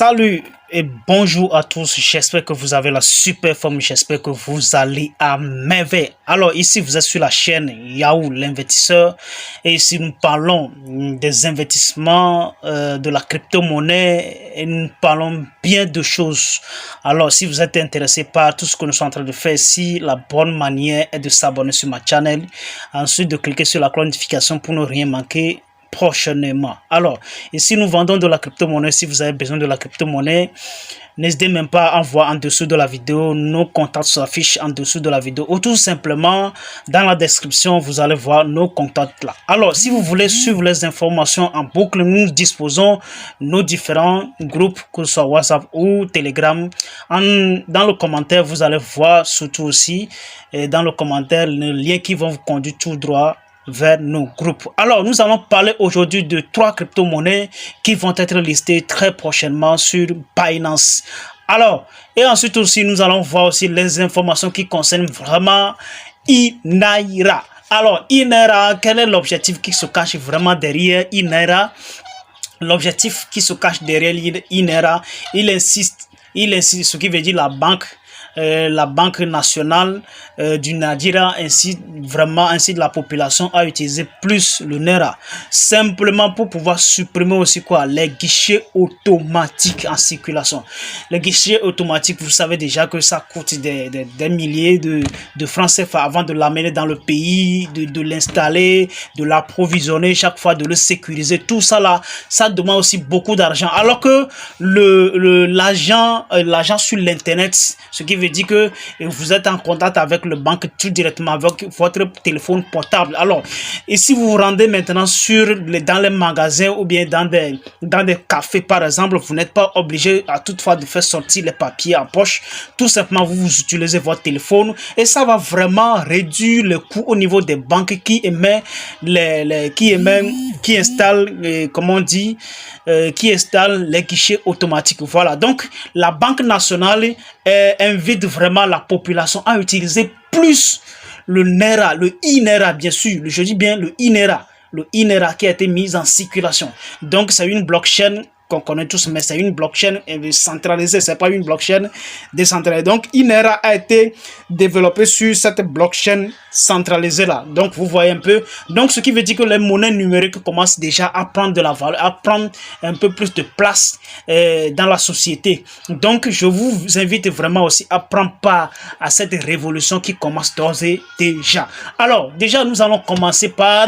Salut et bonjour à tous, j'espère que vous avez la super forme, j'espère que vous allez à merveille. Alors ici vous êtes sur la chaîne Yahoo l'investisseur et ici nous parlons des investissements de la crypto-monnaie et nous parlons bien de choses. Alors si vous êtes intéressé par tout ce que nous sommes en train de faire ici, la bonne manière est de s'abonner sur ma chaîne, ensuite de cliquer sur la cloche de notification pour ne rien manquer prochainement. Alors, ici nous vendons de la crypto-monnaie. Si vous avez besoin de la crypto-monnaie, n'hésitez même pas à voir en dessous de la vidéo. Nos contacts s'affichent en dessous de la vidéo ou tout simplement dans la description, vous allez voir nos contacts là. Alors, si vous voulez suivre les informations en boucle, nous disposons nos différents groupes, que ce soit WhatsApp ou Telegram. Dans le commentaire, vous allez voir surtout aussi dans le commentaire le lien qui vont vous conduire tout droit vers nos groupes. Alors, nous allons parler aujourd'hui de 3 crypto-monnaies qui vont être listées très prochainement sur Binance. Alors, et ensuite aussi, nous allons voir aussi les informations qui concernent vraiment Inera. Alors, Inera, quel est l'objectif qui se cache vraiment derrière Inera? L'objectif qui se cache derrière Inera, il insiste, ce qui veut dire la banque nationale du Nigeria incite la population à utiliser plus le Naira, simplement pour pouvoir supprimer aussi quoi, les guichets automatiques en circulation. Les guichets automatiques, vous savez déjà que ça coûte des milliers de francs CFA avant de l'amener dans le pays, de l'installer, de l'approvisionner chaque fois, de le sécuriser. Tout ça là, ça demande aussi beaucoup d'argent. Alors que l'argent sur l'internet, ce qui veut dire que vous êtes en contact avec le banque tout directement avec votre téléphone portable. Alors, et si vous vous rendez maintenant dans les magasins ou bien dans des cafés par exemple, vous n'êtes pas obligé à toute fois de faire sortir les papiers en poche. Tout simplement, vous utilisez votre téléphone et ça va vraiment réduire le coût au niveau des banques qui installent, comment on dit, qui installent les guichets automatiques. Voilà, donc la Banque nationale invite vraiment la population à utiliser plus le Naira, le Inera bien sûr, je dis bien le Inera qui a été mis en circulation. Donc c'est une blockchain qu'on connaît tous, mais c'est une blockchain centralisée, c'est pas une blockchain décentralisée. Donc Inera a été développé sur cette blockchain centralisée là. Donc vous voyez un peu, donc ce qui veut dire que les monnaies numériques commencent déjà à prendre de la valeur, à prendre un peu plus de place dans la société. Donc je vous invite vraiment aussi à prendre part à cette révolution qui commence d'ores et déjà. Alors déjà nous allons commencer par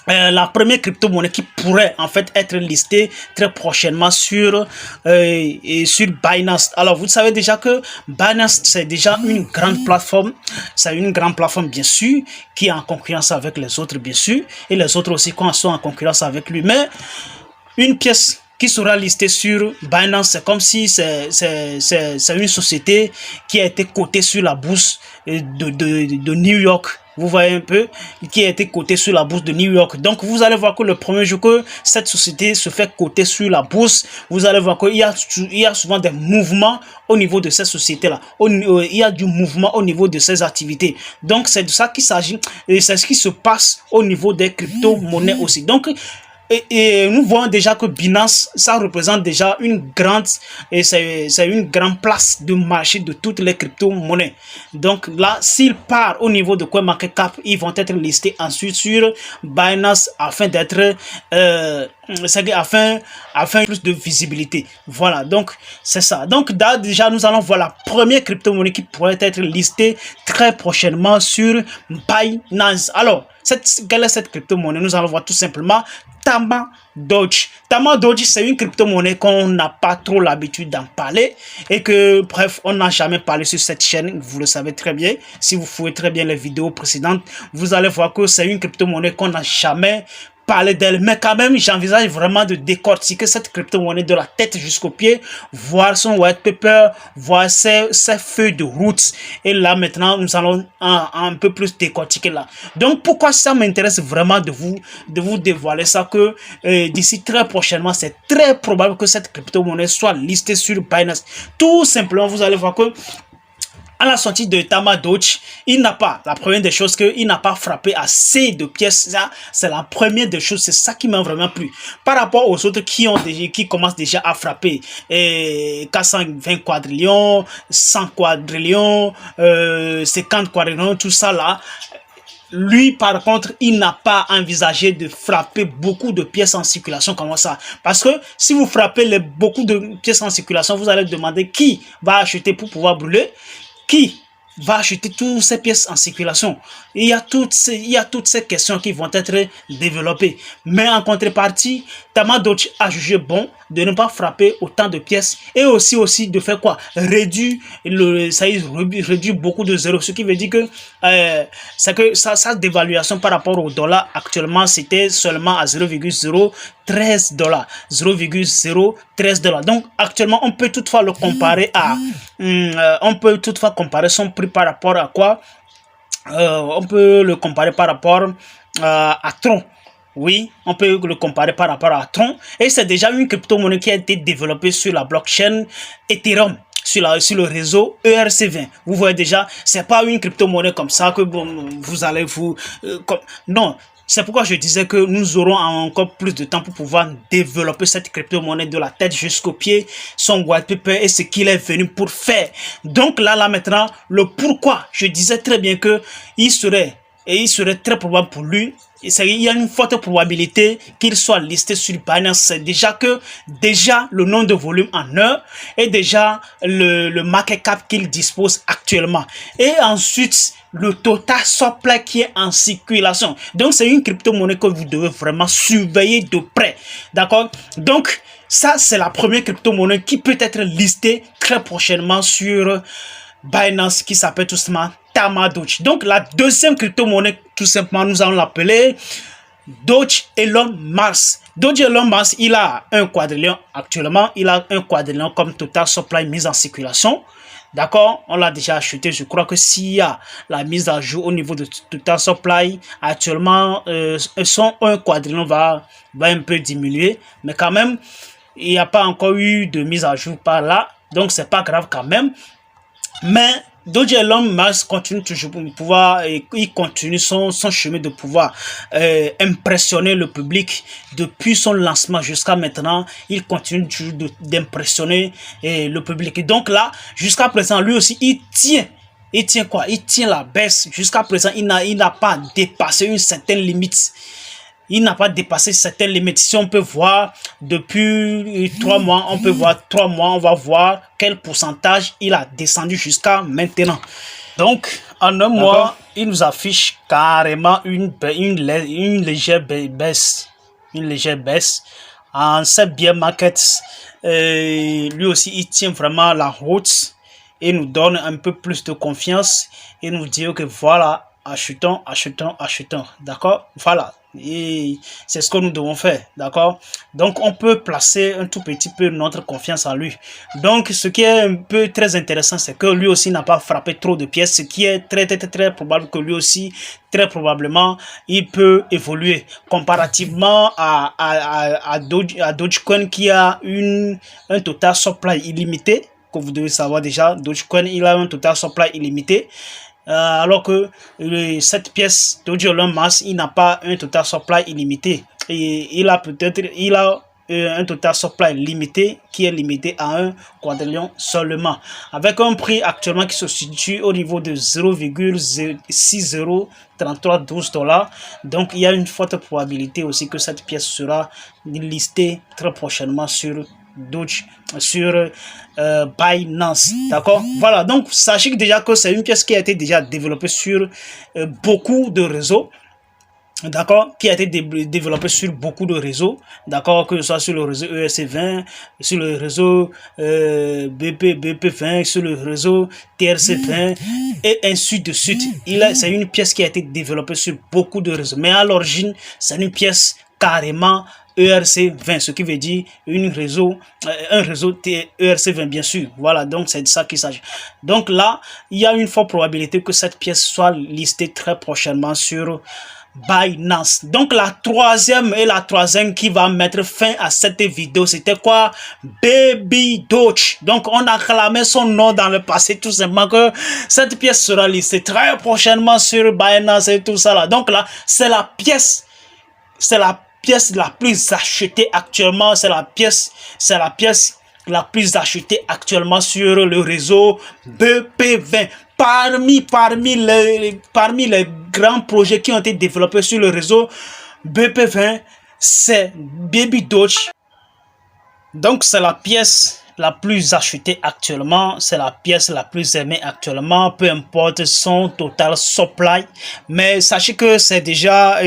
la première crypto-monnaie qui pourrait en fait être listée très prochainement sur Binance. Alors vous savez déjà que Binance c'est déjà une grande plateforme, c'est une grande plateforme bien sûr qui est en concurrence avec les autres bien sûr, et les autres aussi quand sont en concurrence avec lui. Mais une pièce qui sera listée sur Binance, c'est comme si c'est une société qui a été cotée sur la bourse de New York. Vous voyez un peu, qui a été cotée sur la bourse de New York. Donc, vous allez voir que le premier jour que cette société se fait coter sur la bourse, vous allez voir qu'il y a souvent des mouvements au niveau de cette société-là. Il y a du mouvement au niveau de ces activités. Donc, c'est de ça qu'il s'agit. Et c'est ce qui se passe au niveau des crypto-monnaies aussi. Donc, et nous voyons déjà que Binance, ça représente déjà une grande place de marché de toutes les crypto-monnaies. Donc là, s'ils partent au niveau de CoinMarketCap, ils vont être listés ensuite sur Binance afin d'être afin plus de visibilité. Voilà, donc c'est ça. Donc déjà nous allons voir la première crypto-monnaie qui pourrait être listée très prochainement sur Binance. Alors, quelle est cette crypto-monnaie? Nous allons voir tout simplement Tama Doge. Tama Doge, c'est une crypto-monnaie qu'on n'a pas trop l'habitude d'en parler et que, bref, on n'a jamais parlé sur cette chaîne. Vous le savez très bien. Si vous fouillez très bien les vidéos précédentes, vous allez voir que c'est une crypto-monnaie qu'on n'a jamais parler d'elle, mais quand même j'envisage vraiment de décortiquer cette crypto-monnaie de la tête jusqu'au pied, voir son white paper, voir ses feuilles de route, et là maintenant nous allons un peu plus décortiquer là. Donc pourquoi ça m'intéresse vraiment de vous dévoiler ça, que d'ici très prochainement c'est très probable que cette crypto-monnaie soit listée sur Binance. Tout simplement, vous allez voir que à la sortie de Tamadochi, il n'a pas, la première des choses, qu'il n'a pas frappé assez de pièces. C'est la première des choses, c'est ça qui m'a vraiment plu. Par rapport aux autres qui commencent déjà à frapper, 420 quadrillions, 100 quadrillions, 50 quadrillions, tout ça là. Lui, par contre, il n'a pas envisagé de frapper beaucoup de pièces en circulation comme ça. Parce que si vous frappez beaucoup de pièces en circulation, vous allez demander qui va acheter pour pouvoir brûler, qui va acheter toutes ces pièces en circulation. Il y a toutes ces questions qui vont être développées. Mais en contrepartie, Tamadochi a jugé bon de ne pas frapper autant de pièces et aussi de faire quoi? Réduire beaucoup de zéros. Ce qui veut dire que c'est que sa dévaluation par rapport au dollar actuellement, c'était seulement à 0,013 dollars. 0,013 dollars. Donc actuellement, on peut toutefois le comparer à on peut toutefois comparer son prix par rapport à quoi? On peut le comparer par rapport à Tron. Oui, on peut le comparer par rapport à Tron. Et c'est déjà une crypto-monnaie qui a été développée sur la blockchain Ethereum, sur le réseau ERC20. Vous voyez déjà, c'est pas une crypto-monnaie comme ça que bon, vous allez vous... non, c'est pourquoi je disais que nous aurons encore plus de temps pour pouvoir développer cette crypto-monnaie de la tête jusqu'au pied, son white paper et ce qu'il est venu pour faire. Donc là maintenant, le pourquoi, je disais très bien que il serait très probable pour lui. Il y a une forte probabilité qu'il soit listé sur Binance. C'est déjà le nombre de volumes en heure et déjà le market cap qu'il dispose actuellement. Et ensuite, le total supply qui est en circulation. Donc, c'est une crypto-monnaie que vous devez vraiment surveiller de près. D'accord? Donc, ça, c'est la première crypto-monnaie qui peut être listée très prochainement sur Binance, qui s'appelle tout simplement Tamadochi. Donc, la deuxième crypto-monnaie, tout simplement, nous allons l'appeler Doge Elon Musk. Doge Elon Musk, il a un quadrillion actuellement. Il a un quadrillion comme total supply mise en circulation. D'accord, on l'a déjà acheté. Je crois que s'il y a la mise à jour au niveau de total supply, actuellement, son un quadrillion va un peu diminuer. Mais quand même, il n'y a pas encore eu de mise à jour par là. Donc, c'est pas grave quand même. Mais Doge Elon Musk continue toujours pour pouvoir, il continue son chemin de pouvoir impressionner le public depuis son lancement jusqu'à maintenant. Il continue toujours d'impressionner le public. Et donc là, jusqu'à présent, lui aussi, il tient quoi? Il tient la baisse. Jusqu'à présent, il n'a pas dépassé une certaine limite. Il n'a pas dépassé certaines limites. Si on peut voir depuis 3 mois, on va voir quel pourcentage il a descendu jusqu'à maintenant. Donc, en un mois, il nous affiche carrément une légère baisse. Une légère baisse. En cette bear market, lui aussi, il tient vraiment la route et nous donne un peu plus de confiance et nous dit que voilà, achetons. D'accord? Voilà. Et c'est ce que nous devons faire, d'accord? Donc on peut placer un tout petit peu notre confiance en lui. Donc ce qui est un peu très intéressant, c'est que lui aussi n'a pas frappé trop de pièces, ce qui est très probable que lui aussi, très probablement, il peut évoluer comparativement à Dogecoin qui a un total supply illimité, que vous devez savoir déjà. Dogecoin, il a un total supply illimité. Alors que cette pièce Doge Elon Musk, il n'a pas un total supply illimité. Et il a un total supply limité qui est limité à un quadrillion seulement. Avec un prix actuellement qui se situe au niveau de 0,603312 $. Donc il y a une forte probabilité aussi que cette pièce sera listée très prochainement sur Doge, sur Binance, d'accord? Voilà, donc sachez déjà que c'est une pièce qui a été déjà développée sur beaucoup de réseaux, d'accord, qui a été développé sur beaucoup de réseaux, d'accord, que ce soit sur le réseau ERC20, sur le réseau BP20, sur le réseau TRC20 et ainsi de suite. C'est une pièce qui a été développée sur beaucoup de réseaux, mais à l'origine, c'est une pièce carrément ERC20, ce qui veut dire un réseau ERC20, bien sûr. Voilà, donc c'est de ça qu'il s'agit. Donc là, il y a une forte probabilité que cette pièce soit listée très prochainement sur Binance. Donc la troisième qui va mettre fin à cette vidéo, c'était quoi? Baby Doge. Donc on a clamé son nom dans le passé tout simplement que cette pièce sera listée très prochainement sur Binance et tout ça là. Donc là, c'est la pièce la plus achetée actuellement, c'est la pièce la plus achetée actuellement sur le réseau BP20. Parmi les grands projets qui ont été développés sur le réseau BP20, c'est Baby Doge. Donc c'est la pièce la plus achetée actuellement, c'est la pièce la plus aimée actuellement, peu importe son total supply. Mais sachez que c'est déjà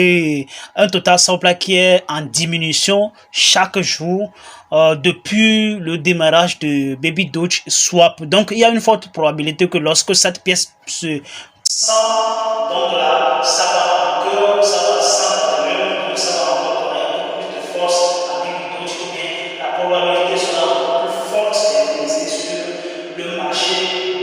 un total supply qui est en diminution chaque jour depuis le démarrage de Baby Doge Swap. Donc il y a une forte probabilité que lorsque cette pièce se donc là, ça va encore, ça va sans problème, donc ça va encore donner un peu plus de force à Baby Doge, ou bien la probabilité sera encore plus forte d'être sur le marché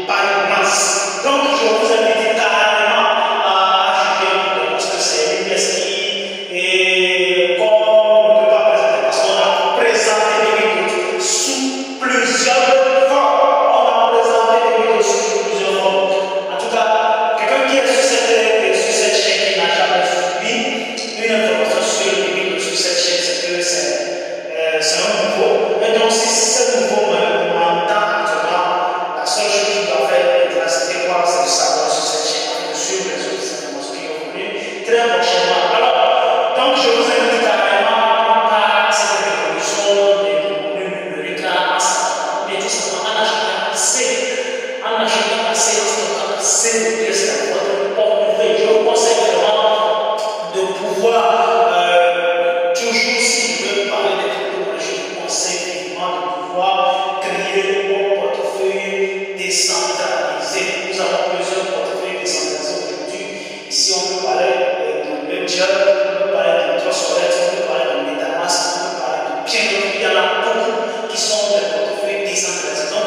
Binance. Donc je vous invite carrément à acheter parce que c'est une pièce qui est comme on ne peut pas présenter parce qu'on a présenté Baby Doge sous plusieurs formes. On a présenté Baby Doge sous plusieurs formes. En tout cas, quelqu'un qui est sur cette chaîne qui n'a jamais suivi une information sur le Baby Doge sur cette chaîne, c'est que c'est un nouveau. Et donc, si c'est nouveau, on entend actuellement, la seule chose qu'il doit faire maintenant, c'était quoi? C'est de savoir sur cette chaîne, de suivre les autres informations qui vont venir très prochainement. Alors, donc, je vous invite carrément à cette révolution des numériques à ça, mais tout simplement en achetant assez, en stockant assez de pièces dans votre portefeuille. Je vous conseille vraiment de pouvoir toujours, si je veux parler des crypto-monnaies, je vous conseille vivement de pouvoir créer un portefeuille décentralisé. Nous avons plusieurs portefeuilles décentralisés aujourd'hui. Ici, on peut parler de Ledger, on peut parler de Trust Wallet, on peut parler de MetaMask, on peut parler de bien d'autres. Il y en a beaucoup qui sont des portefeuilles décentralisés. Donc,